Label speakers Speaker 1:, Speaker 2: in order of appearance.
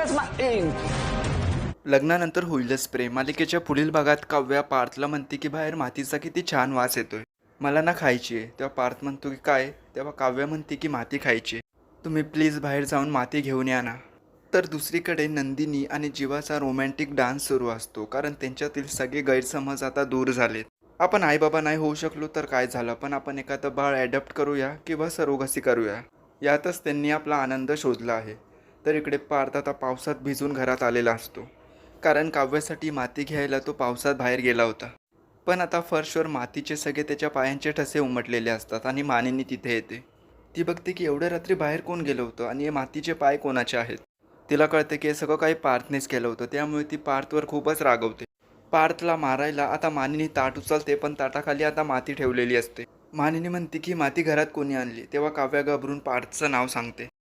Speaker 1: That's my ink.
Speaker 2: लग्नानंतर होईलच प्रेम मालिकेच्या पुढील भागात काव्या पार्थला म्हणते की बाहेर मातीचा किती छान वास येतोय, मला ना खायची आहे. तेव्हा पार्थ म्हणतो की काय, तेव्हा काव्या म्हणते की माती खायची आहे. तुम्ही प्लीज बाहेर जाऊन माती घेऊन या ना. तर दुसरीकडे नंदिनी आणि जीवाचा रोमॅन्टिक डान्स सुरू असतो, कारण त्यांच्यातील सगळे गैरसमज आता दूर झालेत. आपण आईबाबा नाही होऊ शकलो तर काय झालं, पण आपण एखादं बाळ ॲडॉप्ट करूया किंवा सरोगसी करूया. यातच त्यांनी आपला आनंद शोधला आहे. तर इकडे पार्थ आता पावसात भिजून घरात आलेला असतो, कारण काव्यासाठी माती घ्यायला तो पावसात बाहेर गेला होता. पण आता फर्शवर मातीचे सगळे त्याच्या पायांचे ठसे उमटलेले असतात आणि मानिनी तिथे येते. ती बघते की एवढ्या रात्री बाहेर कोण गेलं होतं आणि हे मातीचे पाय कोणाचे आहेत. तिला कळते की हे सगळं काही पार्थनेच केलं होतं, त्यामुळे ती पार्थवर खूपच रागवते. पार्थला मारायला आता मानिनी ताट उचलते, पण ताटाखाली आता माती ठेवलेली असते. मानिनी म्हणते की माती घरात कोणी आणली, तेव्हा काव्या घाबरून पार्थचं नाव सांगते.